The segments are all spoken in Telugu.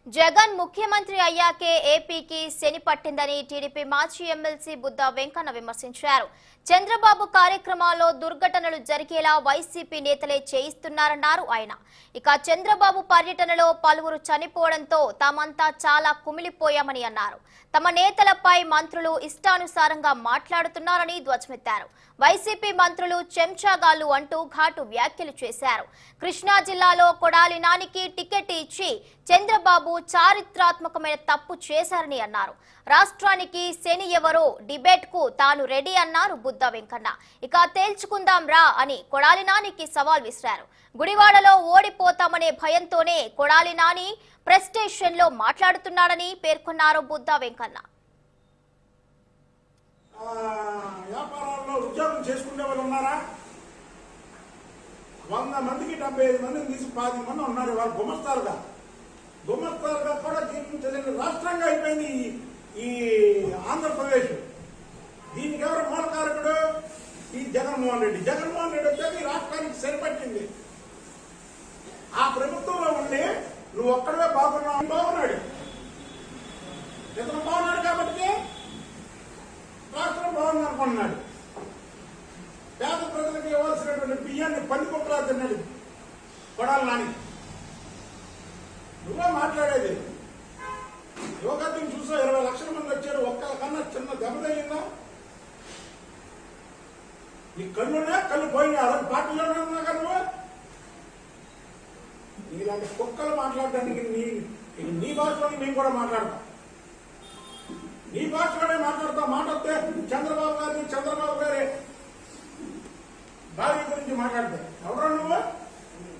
జగన్ ముఖ్యమంత్రి అయ్యాకే ఏపీకి శని పట్టిందని టీడీపీ మాజీ ఎమ్మెల్సీ బుద్దా వెంకన్న విమర్శించారు. చంద్రబాబు కార్యక్రమాల్లో దుర్ఘటనలు జరిగేలా వైసీపీ నేతలే చేయిస్తున్నారన్నారు ఆయన. ఇక చంద్రబాబు పర్యటనలో పలువురు చనిపోవడంతో తామంతా చాలా కుమిలిపోయామని అన్నారు. తమ నేతలపై మంత్రులు ఇష్టానుసారంగా మాట్లాడుతున్నారని ధ్వజమెత్తారు. వైసీపీ మంత్రులు చెంచాగాళ్లు అంటూ ఘాటు వ్యాఖ్యలు చేశారు. కృష్ణా జిల్లాలో కొడాలి నానికి టికెట్ ఇచ్చి చంద్రబాబు చారిత్రాత్మకమైన తప్పు చేశారని అన్నారు. రాష్ట్రానికి శని ఎవరో డిబేట్ కు తాను రెడీ అన్నారు బుద్దా వెంకన్న. ఇక తేల్చుకుందాం రా అని కొడాలి నానికి సవాల్ విసిరారు. గుడివాడలో ఓడిపోతామనే భయంతోనే కొడాలి నాని ప్రెస్ స్టేషన్ లో మాట్లాడుతున్నాడని పేర్కొన్నారు బుద్దా వెంకన్న. వ్యాపారాల్లో ఉద్యోగం చేసుకునే వాళ్ళు ఉన్నారా? 100 మందికి 75 మందిని తీసి 10 మంది ఉన్నారు. వాళ్ళు గుమస్తారుగా కూడా జీవించలేని రాష్ట్రంగా అయిపోయింది ఈ ఆంధ్రప్రదేశ్. దీనికి ఎవరు మూలకారకుడు? ఈ జగన్మోహన్ రెడ్డి. జగన్మోహన్ రెడ్డి వచ్చాక ఈ రాష్ట్రానికి సరిపట్టింది. ఆ ప్రభుత్వంలో ఉండి నువ్వు ఒక్కడే బాగున్నాడు. ఇతను బాగున్నాడు కాబట్టి రాష్ట్రం బాగుంది అనుకున్నాడు. పేద ప్రజలకు ఇవ్వాల్సినటువంటి బియ్యాన్ని పందికొక్కలా తిన్నాడు కొడాలి నాని. నువ్వే మాట్లాడేది. యువగతిని చూసా 20 లక్షల మంది వచ్చారు. ఒక్కరికన్నా చిన్న దెబ్బ తగిలిందా? నీ కళ్ళునే కళ్ళు పోయినా అలాంటి పార్టీలోనే ఉన్నాగా నువ్వు. ఇలాంటి కుక్కలు మాట్లాడడానికి నీ భాషలోని మేము కూడా మాట్లాడతాం. నీ భాషలోనే మాట్లాడతాం. మాట్లాడితే చంద్రబాబు గారి భార్య గురించి మాట్లాడితే ఎవరో నువ్వు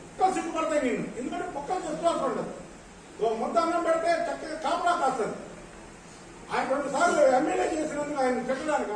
కుక్కలు సిగ్గుపడతాయి నేను. ఎందుకంటే కుక్కలు విశ్వాసం ఉండదు. ముద్ద అన్నం పెడితే చక్కగా కాపలా కాస్తుంది. ఆయన 2 సార్లు ఎమ్మెల్యే చేసినందుకు ఆయన చెప్పడానికి